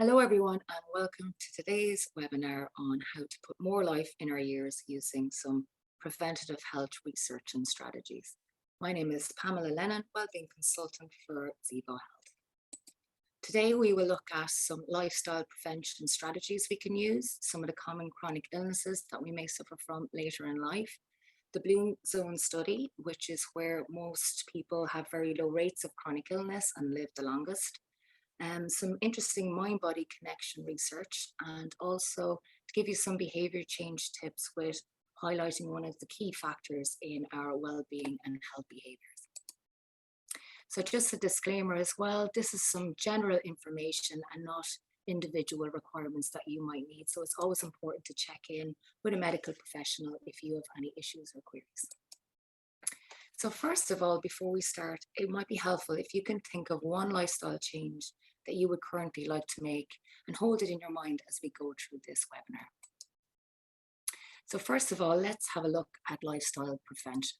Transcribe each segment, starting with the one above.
Hello, everyone, and welcome to today's webinar on how to put more life in our years using some preventative health research and strategies. My name is Pamela Lennon, Wellbeing Consultant for Zevo Health. Today, we will look at some lifestyle prevention strategies we can use, some of the common chronic illnesses that we may suffer from later in life, the Blue Zone study, which is where most people have very low rates of chronic illness and live the longest, some interesting mind-body connection research, and also to give you some behavior change tips with highlighting one of the key factors in our well-being and health behaviors. So just a disclaimer as well, this is some general information and not individual requirements that you might need. So it's always important to check in with a medical professional if you have any issues or queries. So first of all, before we start, it might be helpful if you can think of one lifestyle change that you would currently like to make and hold it in your mind as we go through this webinar. So first of all, let's have a look at lifestyle prevention.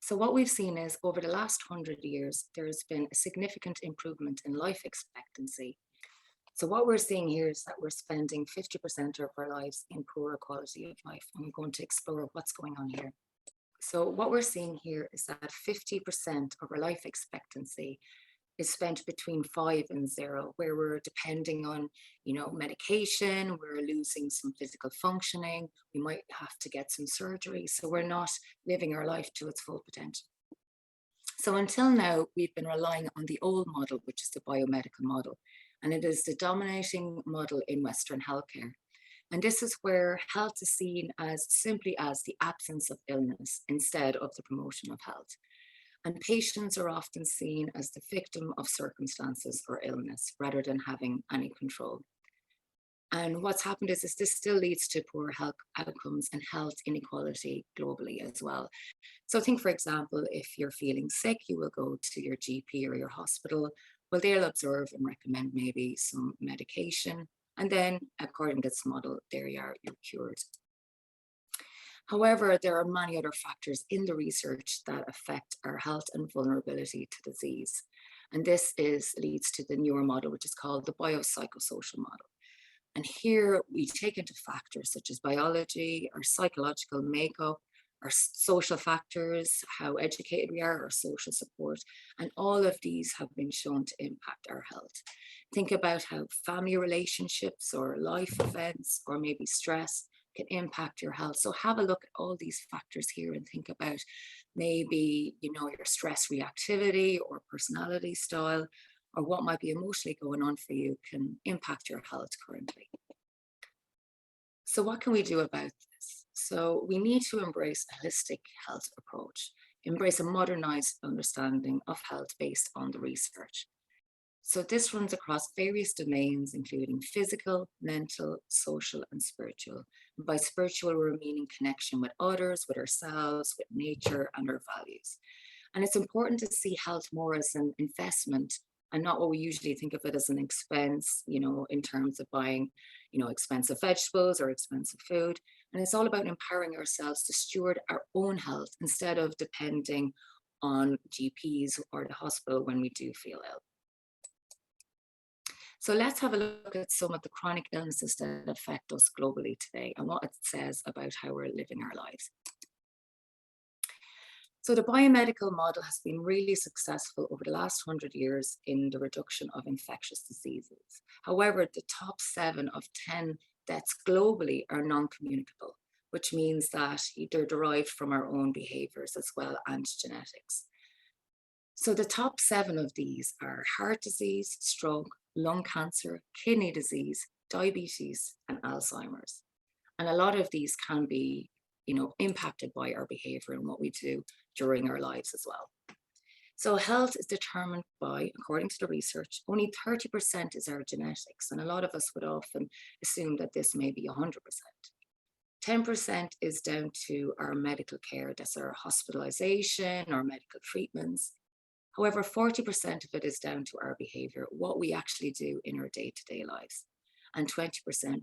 So what we've seen is over the last 100 years, there has been a significant improvement in life expectancy. So what we're seeing here is that we're spending 50% of our lives in poorer quality of life. And we're going to explore what's going on here. So what we're seeing here is that 50% of our life expectancy is spent between 5 and 0, where we're depending on, medication, we're losing some physical functioning, we might have to get some surgery. So we're not living our life to its full potential. So until now, we've been relying on the old model, which is the biomedical model, and it is the dominating model in Western healthcare. And this is where health is seen as simply as the absence of illness instead of the promotion of health. And patients are often seen as the victim of circumstances or illness rather than having any control. And what's happened is this still leads to poor health outcomes and health inequality globally as well. So think, for example, if you're feeling sick, you will go to your GP or your hospital. Well, they'll observe and recommend maybe some medication. And then, according to this model, there you are, you're cured. However, there are many other factors in the research that affect our health and vulnerability to disease. And this leads to the newer model, which is called the biopsychosocial model. And here we take into factors such as biology, our psychological makeup, our social factors, how educated we are, our social support, and all of these have been shown to impact our health. Think about how family relationships or life events or maybe stress can impact your health. So have a look at all these factors here and think about maybe, your stress reactivity or personality style, or what might be emotionally going on for you can impact your health currently. So what can we do about this? So we need to embrace a holistic health approach, embrace a modernized understanding of health based on the research. So this runs across various domains, including physical, mental, social, and spiritual. And by spiritual, we're meaning connection with others, with ourselves, with nature, and our values. And it's important to see health more as an investment and not what we usually think of it as an expense, in terms of buying, expensive vegetables or expensive food. And it's all about empowering ourselves to steward our own health instead of depending on GPs or the hospital when we do feel ill. So let's have a look at some of the chronic illnesses that affect us globally today and what it says about how we're living our lives. So the biomedical model has been really successful over the last 100 years in the reduction of infectious diseases. However, the top 7 of 10 deaths globally are non-communicable, which means that they're derived from our own behaviors as well and genetics. So the top 7 of these are heart disease, stroke, lung cancer, kidney disease, diabetes, and Alzheimer's. And a lot of these can be, impacted by our behavior and what we do during our lives as well. So health is determined by, according to the research, only 30% is our genetics. And a lot of us would often assume that this may be 100%. 10% is down to our medical care, that's our hospitalization, our medical treatments. However, 40% of it is down to our behavior, what we actually do in our day-to-day lives. And 20%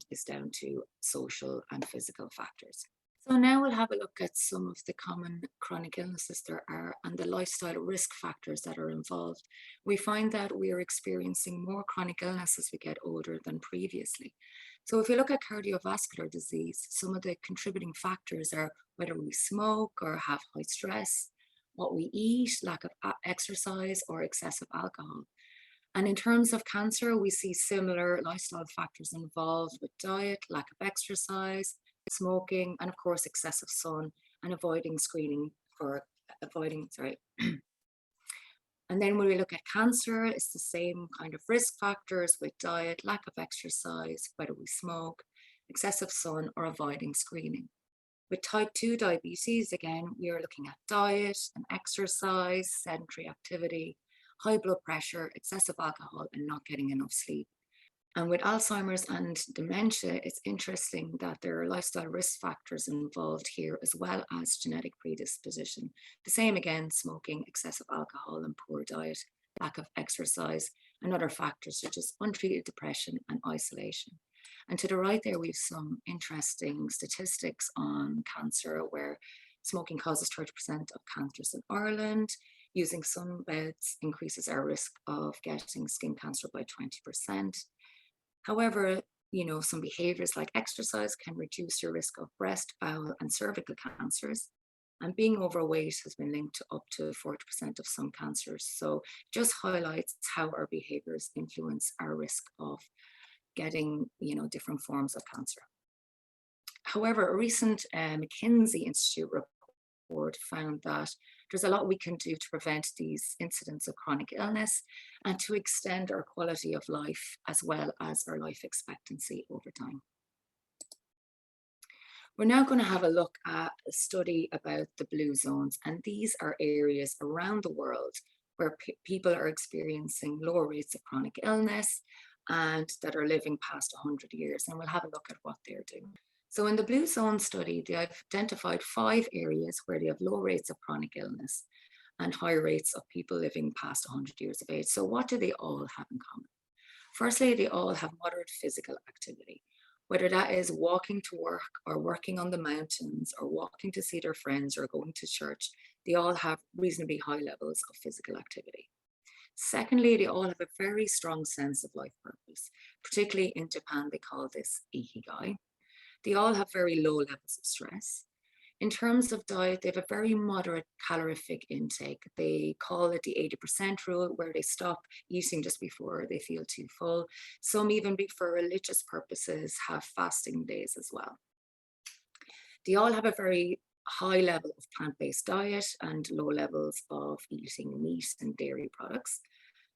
is down to social and physical factors. So now we'll have a look at some of the common chronic illnesses there are and the lifestyle risk factors that are involved. We find that we are experiencing more chronic illness as we get older than previously. So if you look at cardiovascular disease, some of the contributing factors are whether we smoke or have high stress, what we eat, lack of exercise, or excessive alcohol. And in terms of cancer, we see similar lifestyle factors involved with diet, lack of exercise, smoking, and of course, excessive sun and avoiding screening for avoiding, sorry. And then when we look at cancer, it's the same kind of risk factors with diet, lack of exercise, whether we smoke, excessive sun, or avoiding screening. With type 2 diabetes, again, we are looking at diet and exercise, sedentary activity, high blood pressure, excessive alcohol, and not getting enough sleep. And with Alzheimer's and dementia, it's interesting that there are lifestyle risk factors involved here, as well as genetic predisposition. The same again, smoking, excessive alcohol, and poor diet, lack of exercise, and other factors such as untreated depression and isolation. And to the right there, we have some interesting statistics on cancer, where smoking causes 30% of cancers in Ireland. Using sunbeds increases our risk of getting skin cancer by 20%. However, some behaviors like exercise can reduce your risk of breast, bowel, and cervical cancers. And being overweight has been linked to up to 40% of some cancers. So just highlights how our behaviors influence our risk of getting, different forms of cancer. However, a recent McKinsey Institute report found that there's a lot we can do to prevent these incidents of chronic illness and to extend our quality of life as well as our life expectancy over time. We're now going to have a look at a study about the blue zones, and these are areas around the world where people are experiencing lower rates of chronic illness and that are living past 100 years, and we'll have a look at what they're doing. So in the Blue Zone study, they have identified 5 areas where they have low rates of chronic illness and high rates of people living past 100 years of age. So what do they all have in common? Firstly, they all have moderate physical activity, whether that is walking to work or working on the mountains or walking to see their friends or going to church. They all have reasonably high levels of physical activity. Secondly, they all have a very strong sense of life purpose. Particularly in Japan, they call this ikigai. They all have very low levels of stress. In terms of diet, they have a very moderate calorific intake. They call it the 80% rule, where they stop eating just before they feel too full. Some, even for religious purposes, have fasting days as well. They all have a very high level of plant-based diet and low levels of eating meat and dairy products.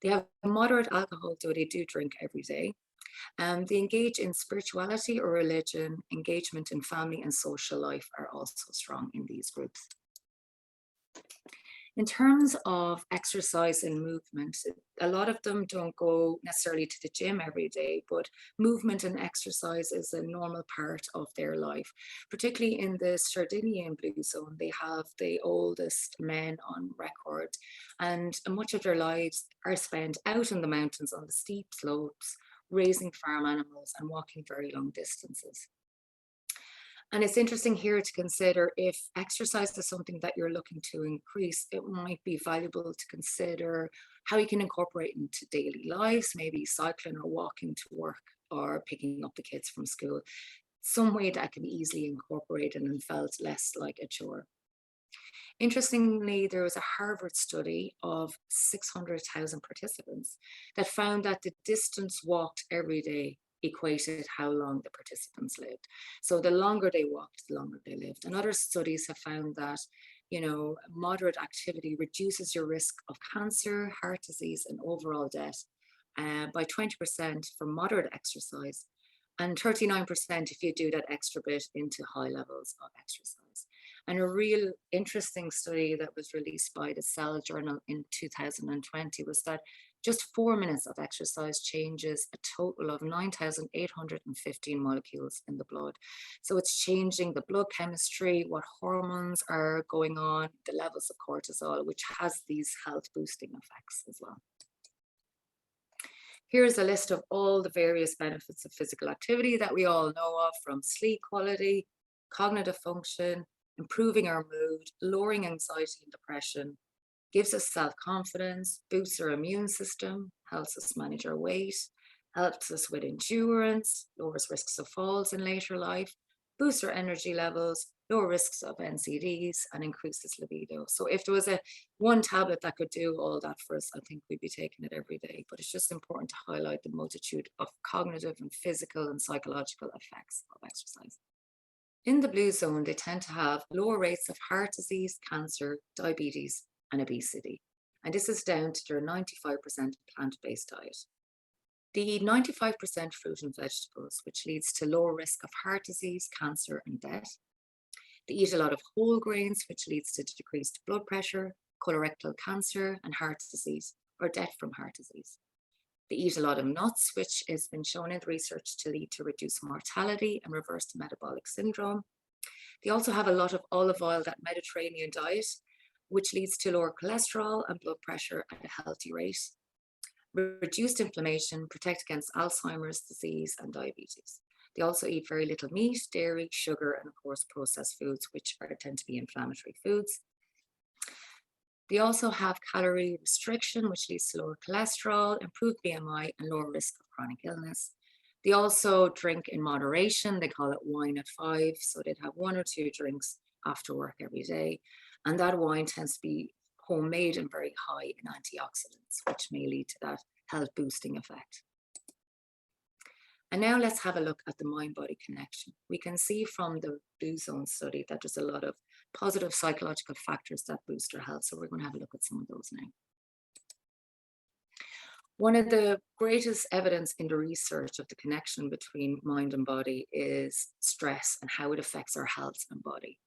They have moderate alcohol, though they do drink every day. They engage in spirituality or religion. Engagement in family and social life are also strong in these groups. In terms of exercise and movement, a lot of them don't go necessarily to the gym every day, but movement and exercise is a normal part of their life. Particularly in the Sardinian Blue Zone, they have the oldest men on record, and much of their lives are spent out in the mountains on the steep slopes, raising farm animals and walking very long distances. And it's interesting here to consider, if exercise is something that you're looking to increase, it might be valuable to consider how you can incorporate into daily lives, maybe cycling or walking to work or picking up the kids from school, some way that can be easily incorporated and felt less like a chore. Interestingly, there was a Harvard study of 600,000 participants that found that the distance walked every day equated how long the participants lived. So the longer they walked, the longer they lived. And other studies have found that, moderate activity reduces your risk of cancer, heart disease, and overall death by 20% for moderate exercise, and 39% if you do that extra bit into high levels of exercise. And a real interesting study that was released by the Cell Journal in 2020 was that just 4 minutes of exercise changes a total of 9,815 molecules in the blood. So it's changing the blood chemistry, what hormones are going on, the levels of cortisol, which has these health boosting effects as well. Here's a list of all the various benefits of physical activity that we all know of, from sleep quality, cognitive function, improving our mood, lowering anxiety and depression, gives us self-confidence, boosts our immune system, helps us manage our weight, helps us with endurance, lowers risks of falls in later life, boosts our energy levels, lower risks of NCDs, and increases libido. So if there was a one tablet that could do all that for us, I think we'd be taking it every day. But it's just important to highlight the multitude of cognitive and physical and psychological effects of exercise. In the blue zone, they tend to have lower rates of heart disease, cancer, diabetes, and obesity. And this is down to their 95% plant-based diet. They eat 95% fruit and vegetables, which leads to lower risk of heart disease, cancer, and death. They eat a lot of whole grains, which leads to decreased blood pressure, colorectal cancer, and heart disease, or death from heart disease. They eat a lot of nuts, which has been shown in research to lead to reduced mortality and reversed metabolic syndrome. They also have a lot of olive oil, that Mediterranean diet, which leads to lower cholesterol and blood pressure at a healthy rate. Reduced inflammation, protect against Alzheimer's disease and diabetes. They also eat very little meat, dairy, sugar, and of course processed foods, which tend to be inflammatory foods. They also have calorie restriction, which leads to lower cholesterol, improved BMI, and lower risk of chronic illness. They also drink in moderation. They call it wine at 5. So they'd have 1 or 2 drinks after work every day. And that wine tends to be homemade and very high in antioxidants, which may lead to that health boosting effect. And now let's have a look at the mind-body connection. We can see from the Blue Zone study that there's a lot of positive psychological factors that boost our health. So we're going to have a look at some of those now. One of the greatest evidence in the research of the connection between mind and body is stress and how it affects our health and body.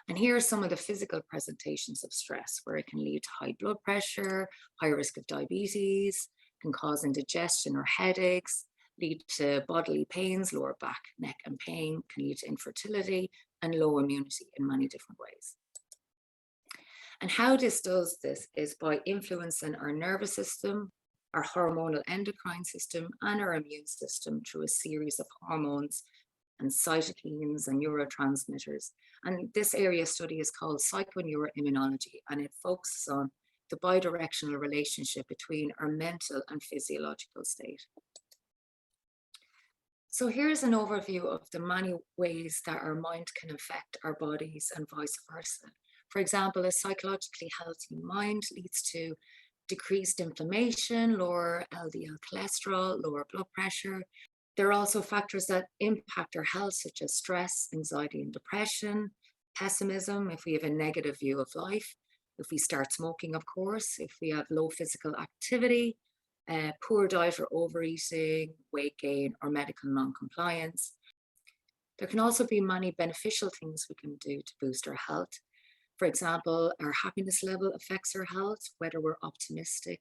And here are some of the physical presentations of stress, where it can lead to high blood pressure, high risk of diabetes, can cause indigestion or headaches, lead to bodily pains, lower back, neck, and pain, can lead to infertility and low immunity in many different ways. And how this does this is by influencing our nervous system, our hormonal endocrine system, and our immune system through a series of hormones and cytokines and neurotransmitters. And this area of study is called psychoneuroimmunology, and it focuses on the bidirectional relationship between our mental and physiological state. So here's an overview of the many ways that our mind can affect our bodies and vice versa. For example, a psychologically healthy mind leads to decreased inflammation, lower LDL cholesterol, lower blood pressure. There are also factors that impact our health, such as stress, anxiety, and depression, pessimism, if we have a negative view of life, if we start smoking, of course, if we have low physical activity, poor diet or overeating, weight gain, or medical non-compliance. There can also be many beneficial things we can do to boost our health. For example, our happiness level affects our health, whether we're optimistic.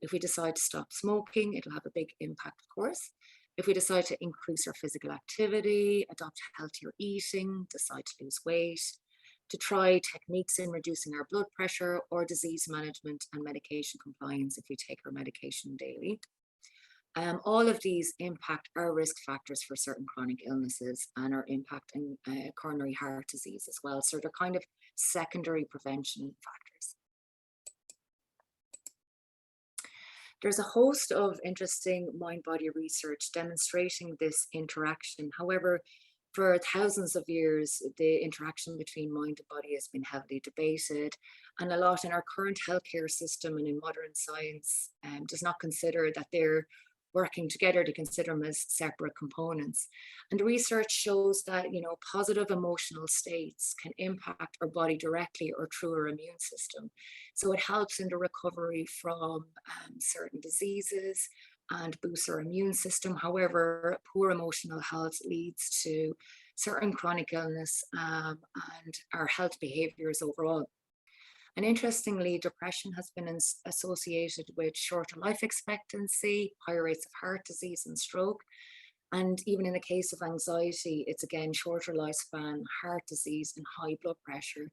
If we decide to stop smoking, it'll have a big impact, of course. If we decide to increase our physical activity, adopt healthier eating, decide to lose weight, to try techniques in reducing our blood pressure or disease management and medication compliance if we take our medication daily. All of these impact our risk factors for certain chronic illnesses and are impacting coronary heart disease as well. So they're kind of secondary prevention factors. There's a host of interesting mind-body research demonstrating this interaction. However, for thousands of years, the interaction between mind and body has been heavily debated, and a lot in our current healthcare system and in modern science does not consider that they're working together, to consider them as separate components. And the research shows that, positive emotional states can impact our body directly or through our immune system. So it helps in the recovery from certain diseases and boosts our immune system. However, poor emotional health leads to certain chronic illness and our health behaviors overall. And interestingly, depression has been associated with shorter life expectancy, higher rates of heart disease and stroke. And even in the case of anxiety, it's again shorter lifespan, heart disease, and high blood pressure.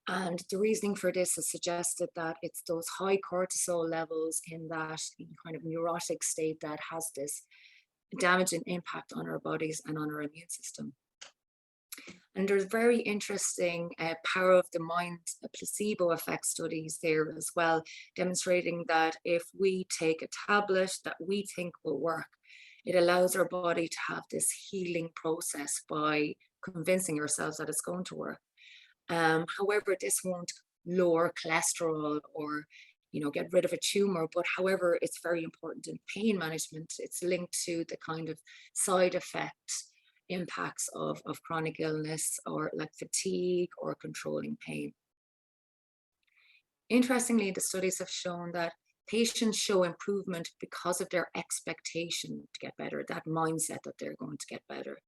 And the reasoning for this is suggested that it's those high cortisol levels in that kind of neurotic state that has this damaging impact on our bodies and on our immune system. And there's very interesting power of the mind placebo effect studies there as well, demonstrating that if we take a tablet that we think will work, it allows our body to have this healing process by convincing ourselves that it's going to work. However, this won't lower cholesterol or get rid of a tumor, but however, it's very important in pain management. It's linked to the kind of side effects impacts of chronic illness or like fatigue or controlling pain. Interestingly, the studies have shown that patients show improvement because of their expectation to get better, that mindset that they're going to get better.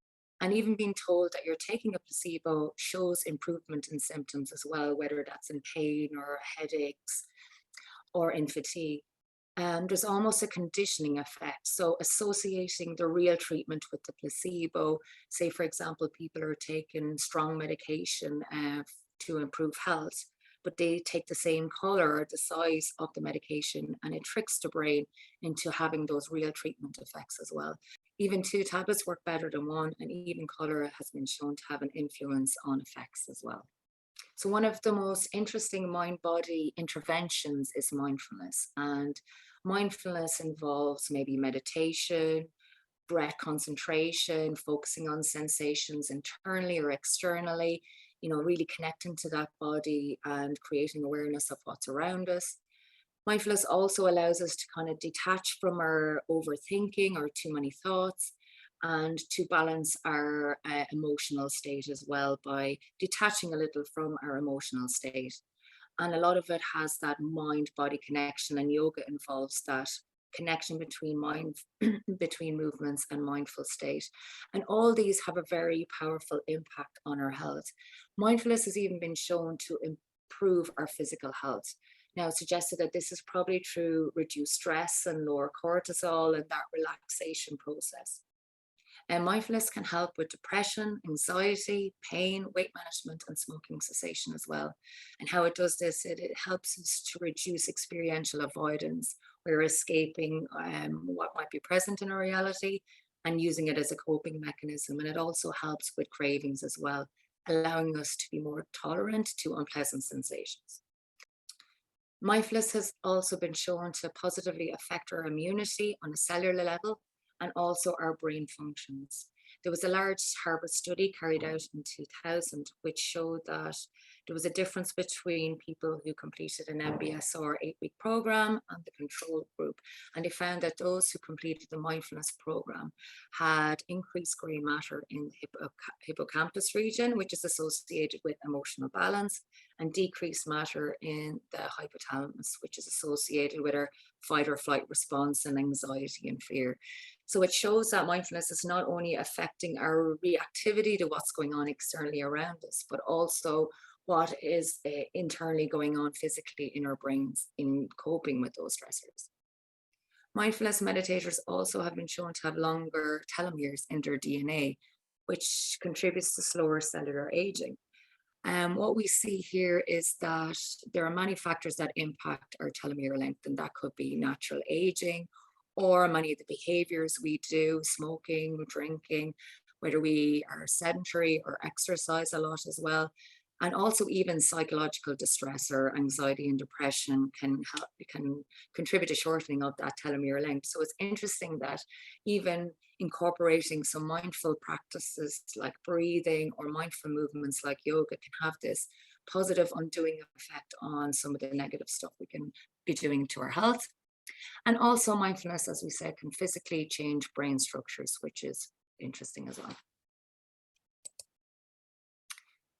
And even being told that you're taking a placebo shows improvement in symptoms as well, whether that's in pain or headaches or in fatigue. There's almost a conditioning effect. So, associating the real treatment with the placebo, say, for example, people are taking strong medication to improve health, but they take the same color or the size of the medication, and it tricks the brain into having those real treatment effects as well. Even two tablets work better than one, and even color has been shown to have an influence on effects as well. So, one of the most interesting mind body interventions is mindfulness. And mindfulness involves maybe meditation, breath concentration, focusing on sensations internally or externally, really connecting to that body and creating awareness of what's around us. Mindfulness also allows us to kind of detach from our overthinking or too many thoughts and to balance our emotional state as well by detaching a little from our emotional state. And a lot of it has that mind body connection, and yoga involves that connection between mind, between movements and mindful state. And all these have a very powerful impact on our health. Mindfulness has even been shown to improve our physical health. Now, it's suggested that this is probably through reduced stress and lower cortisol and that relaxation process. And mindfulness can help with depression, anxiety, pain, weight management, and smoking cessation as well. And how it does this, it helps us to reduce experiential avoidance. We're escaping what might be present in our reality and using it as a coping mechanism. And it also helps with cravings as well, allowing us to be more tolerant to unpleasant sensations. Mindfulness has also been shown to positively affect our immunity on a cellular level and also our brain functions. There was a large Harvard study carried out in 2000 which showed that there was a difference between people who completed an MBSR 8-week program and the control group. And they found that those who completed the mindfulness program had increased gray matter in the hippocampus region, which is associated with emotional balance, and decreased matter in the hypothalamus, which is associated with our fight or flight response and anxiety and fear. So it shows that mindfulness is not only affecting our reactivity to what's going on externally around us, but also what is internally going on physically in our brains in coping with those stressors. Mindfulness meditators also have been shown to have longer telomeres in their DNA, which contributes to slower cellular aging. What we see here is that there are many factors that impact our telomere length, and that could be natural aging or many of the behaviors we do, smoking, drinking, whether we are sedentary or exercise a lot as well. And also even psychological distress or anxiety and depression can contribute to shortening of that telomere length. So it's interesting that even incorporating some mindful practices like breathing or mindful movements like yoga can have this positive undoing effect on some of the negative stuff we can be doing to our health. And also mindfulness, as we said, can physically change brain structures, which is interesting as well.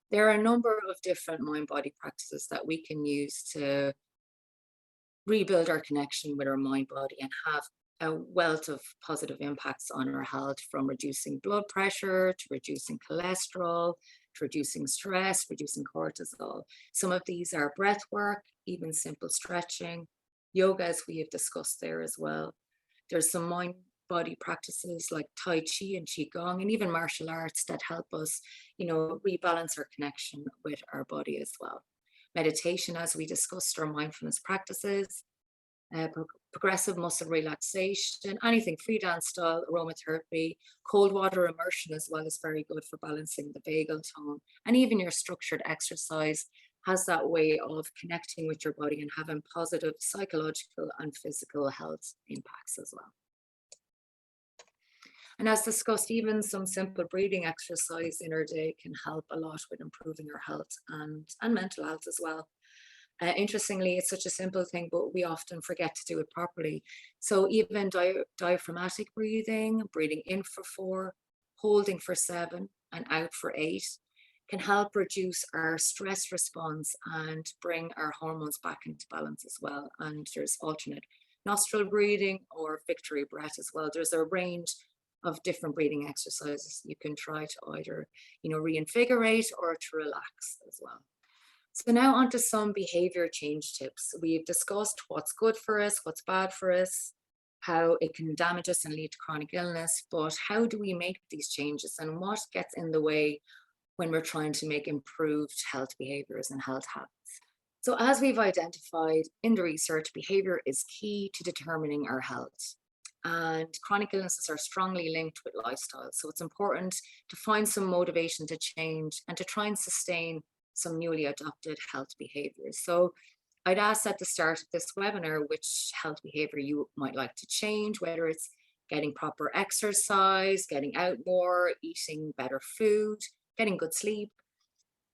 There are a number of different mind-body practices that we can use to rebuild our connection with our mind body and have a wealth of positive impacts on our health, from reducing blood pressure to reducing cholesterol to reducing stress, reducing cortisol. Some of these are breath work, even simple stretching, yoga, as we have discussed there as well. There's some mind body practices like Tai Chi and Qigong, and even martial arts that help us, rebalance our connection with our body as well. Meditation, as we discussed, our mindfulness practices, progressive muscle relaxation, anything free dance style, aromatherapy, cold water immersion as well is very good for balancing the vagal tone. And even your structured exercise has that way of connecting with your body and having positive psychological and physical health impacts as well. And as discussed, even some simple breathing exercise in our day can help a lot with improving our health and mental health as well. Interestingly, it's such a simple thing, but we often forget to do it properly. So even diaphragmatic breathing, breathing in for 4, holding for 7, and out for 8 can help reduce our stress response and bring our hormones back into balance as well. And there's alternate nostril breathing or victory breath as well. There's a range of different breathing exercises you can try to either, reinvigorate or to relax as well. So now on to some behavior change tips. We've discussed what's good for us, what's bad for us, how it can damage us and lead to chronic illness, but how do we make these changes and what gets in the way when we're trying to make improved health behaviors and health habits? So as we've identified in the research, behavior is key to determining our health. And chronic illnesses are strongly linked with lifestyle. So it's important to find some motivation to change and to try and sustain some newly adopted health behaviors. So I'd ask at the start of this webinar which health behavior you might like to change, whether it's getting proper exercise, getting out more, eating better food, getting good sleep.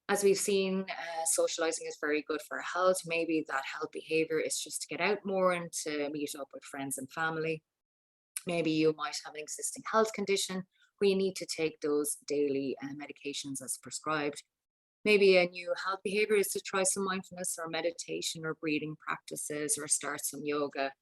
As we've seen, socializing is very good for our health. Maybe that health behavior is just to get out more and to meet up with friends and family. Maybe you might have an existing health condition where you need to take those daily medications as prescribed. Maybe a new health behavior is to try some mindfulness or meditation or breathing practices or start some yoga.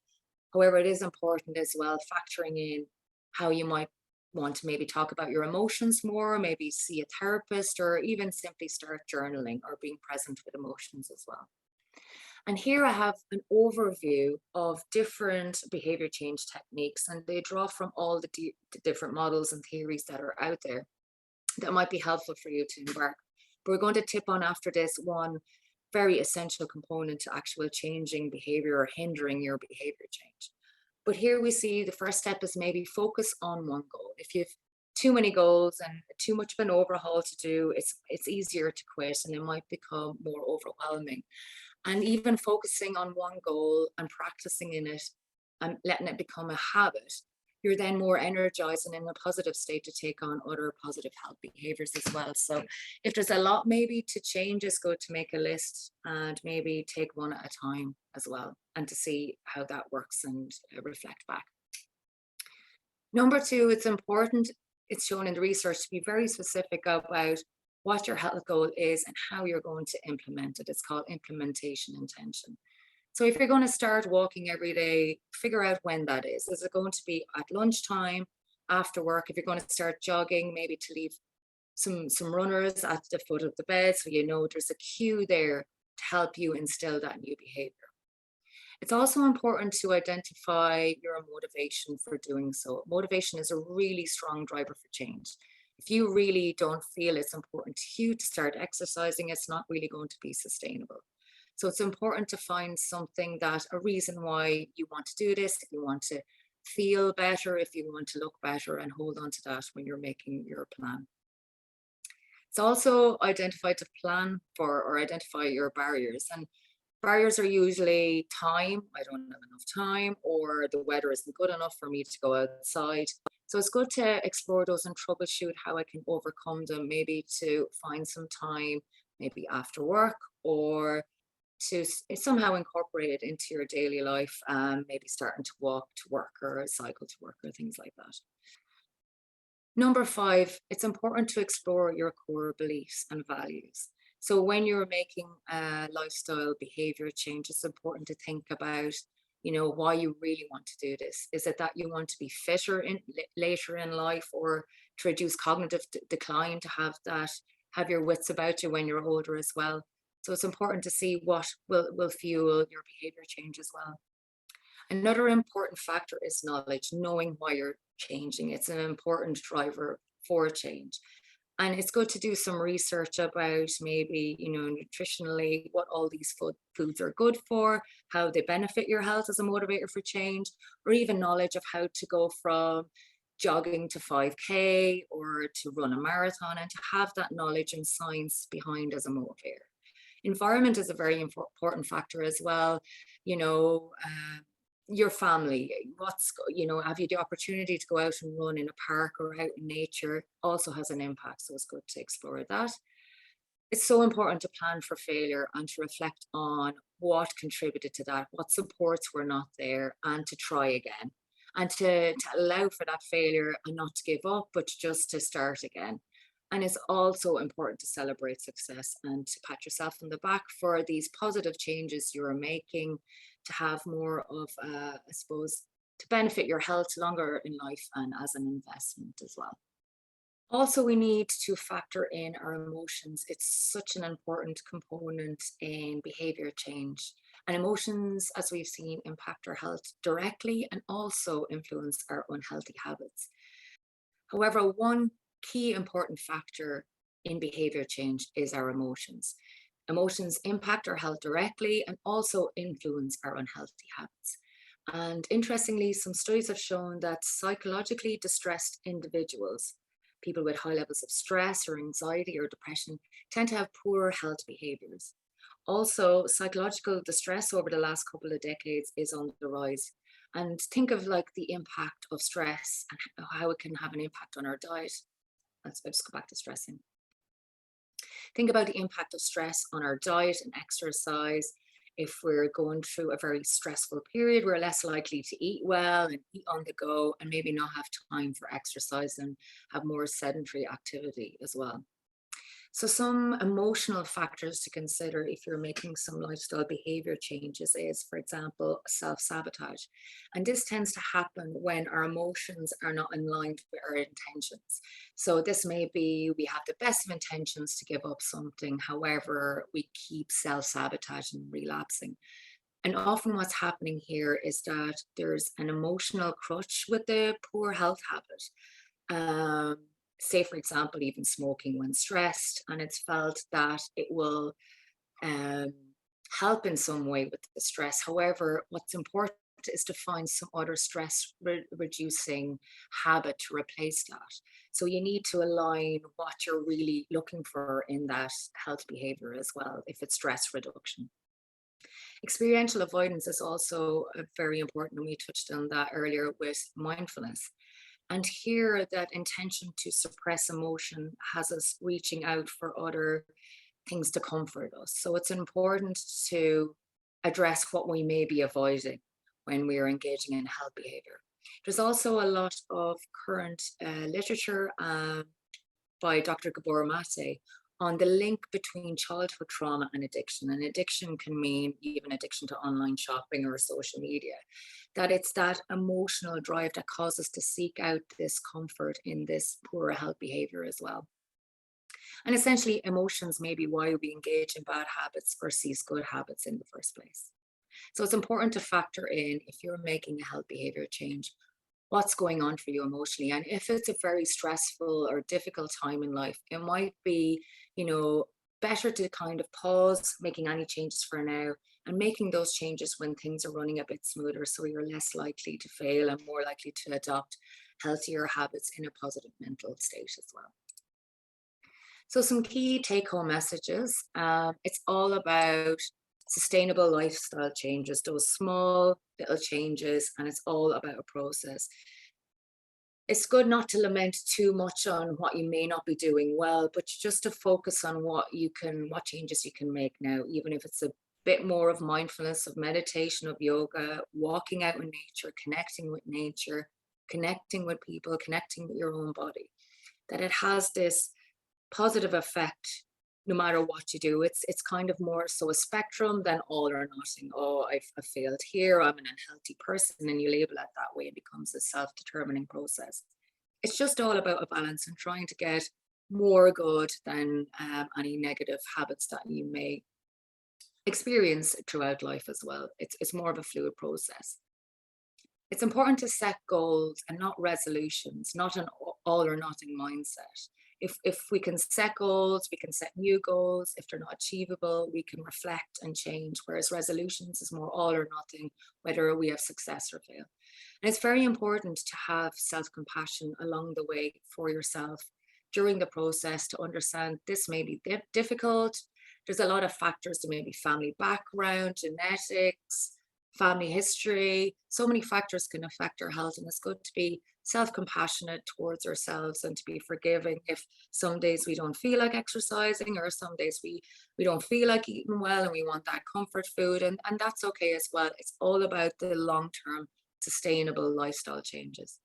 However, it is important as well factoring in how you might want to maybe talk about your emotions more, maybe see a therapist, or even simply start journaling or being present with emotions as well. And here I have an overview of different behavior change techniques, and they draw from all the different models and theories that are out there that might be helpful for you to embark. But we're going to tip on after this one very essential component to actual changing behavior or hindering your behavior change. But here we see the first step is maybe focus on one goal. If you've too many goals and too much of an overhaul to do, it's easier to quit and it might become more overwhelming. And even focusing on one goal and practicing in it and letting it become a habit, you're then more energized and in a positive state to take on other positive health behaviors as well. So if there's a lot maybe to change, it's good to make a list and maybe take one at a time as well and to see how that works and reflect back. Number 2, it's important, it's shown in the research, to be very specific about what your health goal is and how you're going to implement it. It's called implementation intention. So if you're going to start walking every day, figure out when that is. Is it going to be at lunchtime, after work? If you're going to start jogging, maybe to leave some runners at the foot of the bed so you know there's a cue there to help you instill that new behavior. It's also important to identify your motivation for doing so. Motivation is a really strong driver for change. If you really don't feel it's important to you to start exercising, it's not really going to be sustainable. So it's important to find something a reason why you want to do this, if you want to feel better, if you want to look better, and hold on to that when you're making your plan. It's also identify your barriers. And barriers are usually time. I don't have enough time, or the weather isn't good enough for me to go outside. So it's good to explore those and troubleshoot how I can overcome them, maybe to find some time, maybe after work, or to somehow incorporate it into your daily life, maybe starting to walk to work or cycle to work or things like that. Number 5, it's important to explore your core beliefs and values. So when you're making a lifestyle behavior change, it's important to think about, why you really want to do this. Is it that you want to be fitter later in life, or to reduce cognitive decline, to have your wits about you when you're older as well? So it's important to see what will fuel your behavior change as well. Another important factor is knowledge, knowing why you're changing. It's an important driver for change. And it's good to do some research about maybe, nutritionally, what all these foods are good for, how they benefit your health as a motivator for change, or even knowledge of how to go from jogging to 5K or to run a marathon, and to have that knowledge and science behind as a motivator. Environment is a very important factor as well. You know, your family, have you the opportunity to go out and run in a park or out in nature also has an impact. So it's good to explore that. It's so important to plan for failure and to reflect on what contributed to that, what supports were not there, and to try again. And to allow for that failure and not to give up, but just to start again. And it's also important to celebrate success and to pat yourself on the back for these positive changes you're making, to have more of, I suppose, to benefit your health longer in life and as an investment as well. Also, we need to factor in our emotions. It's such an important component in behavior change. And emotions, as we've seen, impact our health directly and also influence our unhealthy habits. However, one key important factor in behavior change is our emotions. Emotions impact our health directly and also influence our unhealthy habits. And interestingly, some studies have shown that psychologically distressed individuals, people with high levels of stress or anxiety or depression, tend to have poorer health behaviors. Also, psychological distress over the last couple of decades is on the rise. And think of like the impact of stress and how it can have an impact on our diet. Let's just go back to stressing. Think about the impact of stress on our diet and exercise. If we're going through a very stressful period, we're less likely to eat well and eat on the go and maybe not have time for exercise and have more sedentary activity as well. So some emotional factors to consider if you're making some lifestyle behavior changes is, for example, self-sabotage. And this tends to happen when our emotions are not in line with our intentions. So this may be we have the best of intentions to give up something, however, we keep self-sabotaging and relapsing. And often what's happening here is that there's an emotional crutch with the poor health habit. Um, Say, for example, even smoking when stressed, and it's felt that it will um, help in some way with the stress. However, what's important is to find some other stress reducing habit to replace that. So you need to align what you're really looking for in that health behavior as well, if it's stress reduction. Experiential avoidance is also very important, and we touched on that earlier with mindfulness. And here, that intention to suppress emotion has us reaching out for other things to comfort us. So it's important to address what we may be avoiding when we are engaging in health behavior. There's also a lot of current literature by Dr. Gabor Mate on the link between childhood trauma and addiction. And addiction can mean even addiction to online shopping or social media, that it's that emotional drive that causes us to seek out this comfort in this poorer health behavior as well. And essentially, emotions may be why we engage in bad habits versus good habits in the first place. So it's important to factor in, if you're making a health behavior change, what's going on for you emotionally. And if it's a very stressful or difficult time in life, it might be, better to kind of pause making any changes for now and making those changes when things are running a bit smoother, so you're less likely to fail and more likely to adopt healthier habits in a positive mental state as well. So some key take-home messages. It's all about sustainable lifestyle changes, those small little changes, and it's all about a process. It's good not to lament too much on what you may not be doing well, but just to focus on what changes you can make now, even if it's a bit more of mindfulness, of meditation, of yoga, walking out in nature, connecting with people, connecting with your own body, that it has this positive effect no matter what you do. It's kind of more so a spectrum than all or nothing. Oh, I've failed here, I'm an unhealthy person, and you label it that way. It becomes a self-determining process. It's just all about a balance and trying to get more good than any negative habits that you may experience throughout life as well. It's more of a fluid process. It's important to set goals and not resolutions, not an all or nothing mindset. If we can set goals, we can set new goals. If they're not achievable, we can reflect and change. Whereas resolutions is more all or nothing, whether we have success or fail. And it's very important to have self-compassion along the way for yourself during the process to understand this may be difficult. There's a lot of factors. There may be family background, genetics, family history. So many factors can affect our health, and it's good to be self-compassionate towards ourselves and to be forgiving if some days we don't feel like exercising, or some days we don't feel like eating well and we want that comfort food, and that's okay as well. It's all about the long-term sustainable lifestyle changes.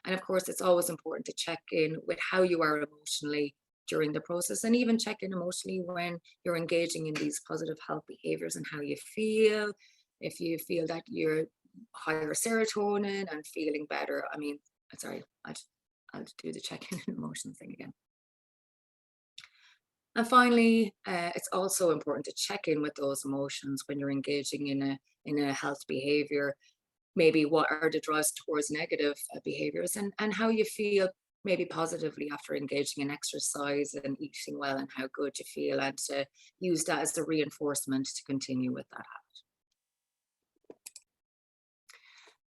And of course, it's always important to check in with how you are emotionally during the process, and even check in emotionally when you're engaging in these positive health behaviors and how you feel. If you feel that you're higher serotonin and feeling better, I mean, sorry, I'll do the check in and emotions thing again. And finally, it's also important to check in with those emotions when you're engaging in a health behavior. Maybe what are the drives towards negative behaviors, and how you feel maybe positively after engaging in exercise and eating well, and how good you feel, and to use that as the reinforcement to continue with that habit.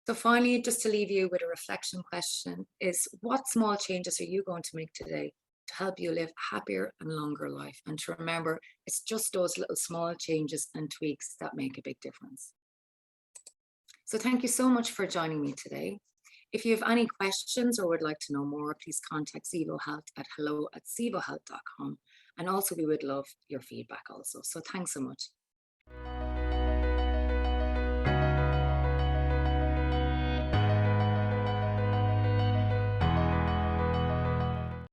So finally, just to leave you with a reflection question is, what small changes are you going to make today to help you live a happier and longer life? And to remember, it's just those little small changes and tweaks that make a big difference. So thank you so much for joining me today. If you have any questions or would like to know more, please contact Zevo Health at hello@zevohealth.com. And also we would love your feedback also. So thanks so much.